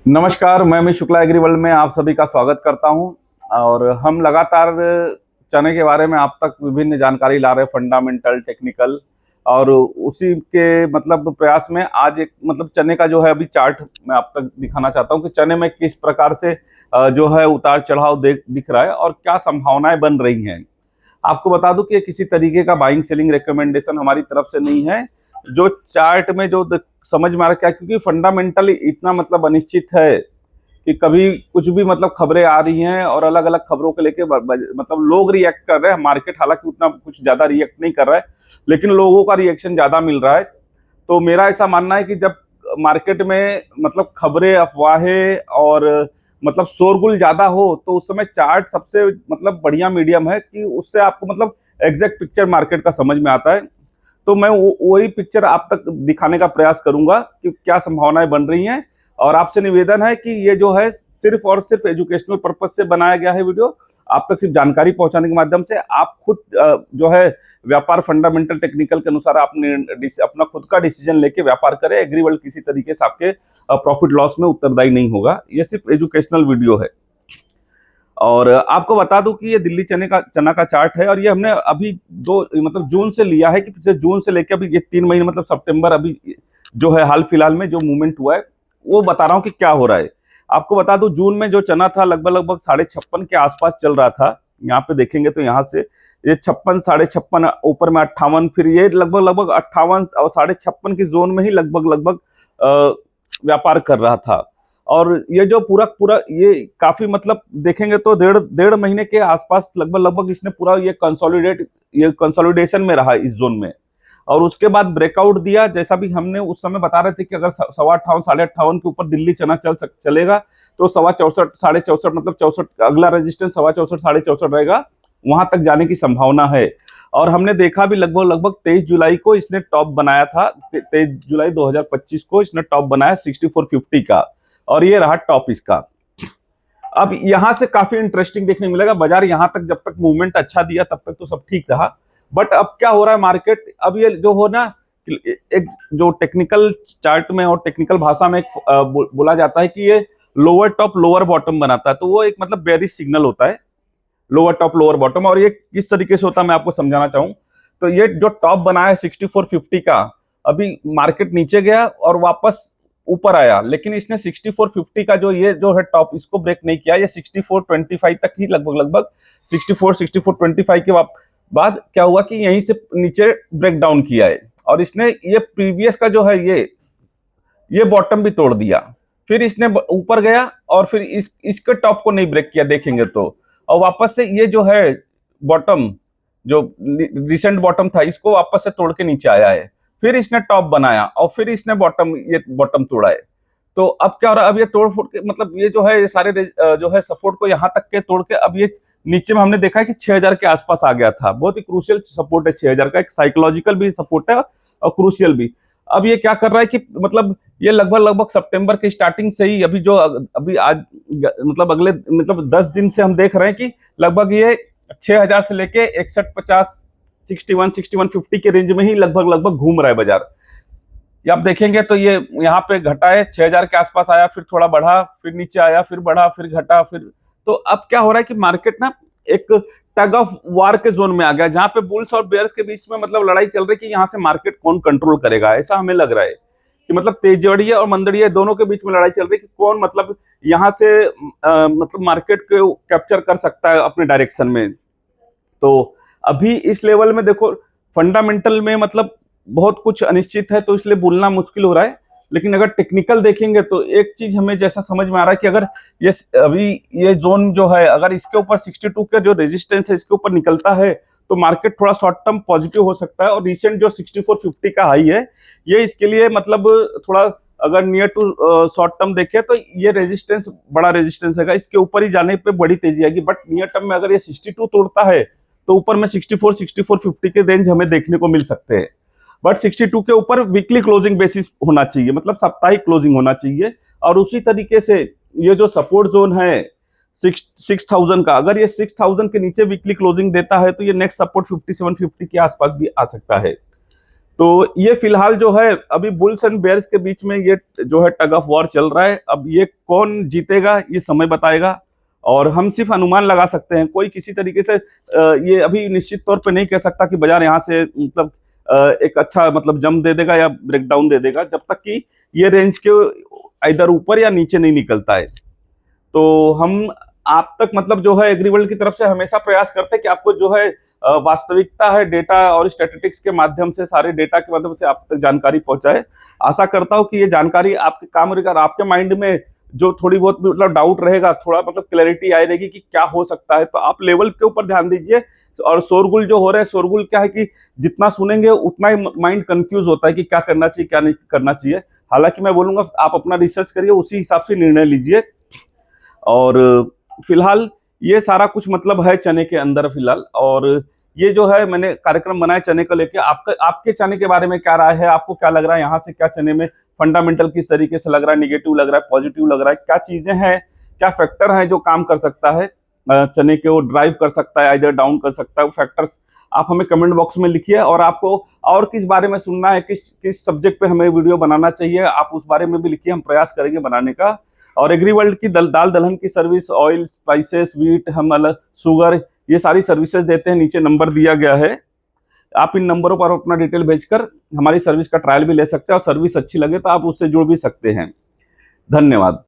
नमस्कार, मैं Amit Shukla agree world में आप सभी का स्वागत करता हूं। और हम लगातार चने के बारे में आप तक विभिन्न जानकारी ला रहे हैं, फंडामेंटल, टेक्निकल। और उसी के मतलब प्रयास में आज एक मतलब चने का जो है अभी चार्ट मैं आप तक दिखाना चाहता हूं कि चने में किस प्रकार से जो है उतार चढ़ाव दिख रहा है और क्या संभावनाएं बन रही हैं। आपको बता दूं कि ये किसी तरीके का बाइंग सेलिंग रिकमेंडेशन हमारी तरफ से नहीं है। जो चार्ट में जो समझ में आ रहा है क्या, क्योंकि फंडामेंटली इतना मतलब अनिश्चित है कि कभी कुछ भी मतलब खबरें आ रही हैं और अलग अलग खबरों को लेके मतलब लोग रिएक्ट कर रहे हैं। मार्केट हालांकि उतना कुछ ज्यादा रिएक्ट नहीं कर रहा है, लेकिन लोगों का रिएक्शन ज्यादा मिल रहा है। तो मेरा ऐसा मानना है कि जब मार्केट में मतलब खबरें, अफवाहें और मतलब शोरगुल ज्यादा हो तो उस समय चार्ट सबसे मतलब बढ़िया मीडियम है कि उससे आपको मतलब एग्जैक्ट पिक्चर मार्केट का समझ में आता है। तो मैं वही पिक्चर आप तक दिखाने का प्रयास करूंगा कि क्या संभावनाएं बन रही हैं। और आपसे निवेदन है कि ये जो है सिर्फ और सिर्फ एजुकेशनल पर्पज से बनाया गया है वीडियो। आप तक सिर्फ जानकारी पहुंचाने के माध्यम से आप खुद जो है व्यापार फंडामेंटल टेक्निकल के अनुसार आपने अपना खुद का डिसीजन लेके व्यापार करें। एग्री वर्ल्ड किसी तरीके से आपके प्रॉफिट लॉस में उत्तरदायी नहीं होगा। ये सिर्फ एजुकेशनल वीडियो है। और आपको बता दूं कि ये दिल्ली चना का चार्ट है और ये हमने अभी दो मतलब जून से लिया है कि पिछले जून से लेकर अभी ये 3 महीने मतलब सितंबर अभी जो है हाल फिलहाल में जो मूवमेंट हुआ है वो बता रहा हूँ कि क्या हो रहा है। आपको बता दूं जून में जो चना था लगभग लगभग 56.5 के आसपास चल रहा था। यहाँ पे देखेंगे तो यहाँ से ये 56, 56.5, ऊपर में 58, फिर ये लगभग लगभग 58 और 56.5 की जोन में ही लगभग लगभग व्यापार कर रहा था। और ये जो पूरा पूरा ये काफी मतलब देखेंगे तो डेढ़ डेढ़ महीने के आसपास लगभग लगभग इसने पूरा ये कंसोलिडेशन में रहा इस जोन में। और उसके बाद ब्रेकआउट दिया, जैसा भी हमने उस समय बता रहे थे कि अगर 58, 58.5 के ऊपर दिल्ली चना चलेगा तो 64, 64.5 मतलब 64 अगला रेजिस्टेंस 64, 64.5 रहेगा, वहां तक जाने की संभावना है। और हमने देखा भी लगभग लगभग 23 जुलाई को इसने टॉप बनाया था। 23 जुलाई 2025 को इसने टॉप बनाया 64.50 का और ये रहा टॉप इसका। अब यहां से काफी इंटरेस्टिंग देखने मिलेगा। बाजार यहां तक जब तक मूवमेंट अच्छा दिया तब तक तो सब ठीक रहा, बट अब क्या हो रहा है मार्केट, अब ये जो हो ना एक जो टेक्निकल चार्ट में और टेक्निकल भाषा में एक बोला जाता है कि ये लोअर टॉप लोअर बॉटम बनाता है। तो वो एक मतलब बेरिश सिग्नल होता है, लोअर टॉप लोअर बॉटम। और ये किस तरीके से होता है मैं आपको समझाना चाहूँ तो ये जो टॉप बना है 64.50 का, अभी मार्केट नीचे गया और वापस ऊपर आया, लेकिन इसने 64.50 का जो ये जो है टॉप इसको ब्रेक नहीं किया। ये 64.25 तक ही लगभग लगभग 64.25 के बाद क्या हुआ कि यहीं से नीचे ब्रेक डाउन किया है और इसने ये प्रीवियस का जो है ये बॉटम भी तोड़ दिया। फिर इसने ऊपर गया और फिर इसके टॉप को नहीं ब्रेक किया देखेंगे तो, और वापस से ये जो है बॉटम जो रिसेंट बॉटम था इसको वापस से तोड़ के नीचे आया है। फिर इसने टॉप बनाया और फिर इसने ये बॉटम तोड़ा है। तो अब क्या हो रहा है, अब ये तोड़ फोड़ के मतलब ये जो है ये सारे जो है सपोर्ट को यहाँ तक के तोड़ के अब ये नीचे में हमने देखा है कि 6000 के आसपास आ गया था। बहुत ही क्रूशियल सपोर्ट है 6000 का, एक साइकोलॉजिकल भी सपोर्ट है और क्रूशियल भी। अब ये क्या कर रहा है कि मतलब ये लगभग लगभग सितंबर की स्टार्टिंग से ही अभी जो अभी आज मतलब अगले मतलब 10 दिन से हम देख रहे हैं कि लगभग ये 6000 से लेके 61, 50, 61, 61.50 के रेंज में ही लगभग लगभग घूम रहा है बाजार। ये आप देखेंगे तो ये यहाँ पे घटा है, 6000 के आसपास आया, फिर थोड़ा बढ़ा, फिर नीचे आया, फिर बढ़ा, फिर घटा, फिर। तो अब क्या हो रहा है कि मार्केट ना एक टग ऑफ वार के जोन में आ गया, जहां पे बुल्स और बेयर्स के बीच में मतलब लड़ाई चल रही है कि यहाँ से मार्केट कौन कंट्रोल करेगा। ऐसा हमें लग रहा है कि मतलब तेजड़िए और मंदड़िए दोनों के बीच में लड़ाई चल रही है कि कौन मतलब यहाँ से मतलब मार्केट को कैप्चर कर सकता है अपने डायरेक्शन में। तो अभी इस लेवल में देखो फंडामेंटल में मतलब बहुत कुछ अनिश्चित है, तो इसलिए बोलना मुश्किल हो रहा है। लेकिन अगर टेक्निकल देखेंगे तो एक चीज हमें जैसा समझ में आ रहा है कि अगर ये अभी ये जोन जो है अगर इसके ऊपर 62 का जो रेजिस्टेंस है इसके ऊपर निकलता है तो मार्केट थोड़ा शॉर्ट टर्म पॉजिटिव हो सकता है। और रिसेंट जो 64.50 का हाई है ये इसके लिए मतलब थोड़ा अगर नियर टू शॉर्ट टर्म देखे तो ये रेजिस्टेंस बड़ा रेजिस्टेंस है, इसके ऊपर ही जाने पे बड़ी तेजी आएगी। बट नियर टर्म में अगर ये 62 तोड़ता है तो ऊपर में 64, 64.50 के रेंज हमें देखने को मिल सकते हैं। बट 62 के ऊपर वीकली क्लोजिंग बेसिस होना चाहिए, मतलब साप्ताहिक क्लोजिंग होना चाहिए। और उसी तरीके से ये जो सपोर्ट जोन है 6000 का, अगर ये 6000 के नीचे वीकली क्लोजिंग देता है तो ये नेक्स्ट सपोर्ट 5750 के आसपास भी आ सकता है। तो ये फिलहाल जो है अभी बुल्स एंड बेयर्स के बीच में ये जो है टग ऑफ वॉर चल रहा है। अब ये कौन जीतेगा ये समय बताएगा, और हम सिर्फ अनुमान लगा सकते हैं। कोई किसी तरीके से ये अभी निश्चित तौर पे नहीं कह सकता कि बाजार यहाँ से मतलब एक अच्छा मतलब जंप दे देगा या ब्रेकडाउन दे देगा, जब तक कि ये रेंज के इधर ऊपर या नीचे नहीं निकलता है। तो हम आप तक मतलब जो है एग्रीवर्ल्ड की तरफ से हमेशा प्रयास करते हैं कि आपको जो है वास्तविकता है डेटा और स्टैटिस्टिक्स के माध्यम से, सारे डेटा के माध्यम से आप तक जानकारी पहुंचाए। आशा करता हूं कि ये जानकारी आपके काम रहेगा, और आपके माइंड में जो थोड़ी बहुत मतलब डाउट रहेगा, थोड़ा मतलब क्लैरिटी आई रहेगी कि क्या हो सकता है, तो आप लेवल के ऊपर ध्यान दीजिए। और शोरगुल जो हो रहा है, शोरगुल क्या है कि जितना सुनेंगे उतना ही माइंड कंफ्यूज होता है कि क्या करना चाहिए क्या नहीं करना चाहिए। हालांकि मैं बोलूंगा आप अपना रिसर्च करिए, उसी हिसाब से निर्णय लीजिए। और फिलहाल ये सारा कुछ मतलब है चने के अंदर फिलहाल। और ये जो है मैंने कार्यक्रम बनाया चने को लेके, आपके चने के बारे में क्या राय है, आपको क्या लग रहा है यहाँ से, क्या चने में फंडामेंटल किस तरीके से लग रहा है, निगेटिव लग रहा है, पॉजिटिव लग रहा है, क्या चीजें हैं, क्या फैक्टर है जो काम कर सकता है चने के, वो ड्राइव कर सकता है, इधर डाउन कर सकता है, वो फैक्टर्स आप हमें कमेंट बॉक्स में लिखिए। और आपको और किस बारे में सुनना है, किस किस सब्जेक्ट पे हमें वीडियो बनाना चाहिए, आप उस बारे में भी लिखिए, हम प्रयास करेंगे बनाने का। और एग्रीवर्ल्ड की दाल दलहन की सर्विस, ऑयल, स्पाइसेस, व्हीट, हम अलग शुगर, ये सारी सर्विसेज देते हैं। नीचे नंबर दिया गया है, आप इन नंबरों पर अपना डिटेल भेजकर हमारी सर्विस का ट्रायल भी ले सकते हैं, और सर्विस अच्छी लगे तो आप उससे जुड़ भी सकते हैं। धन्यवाद।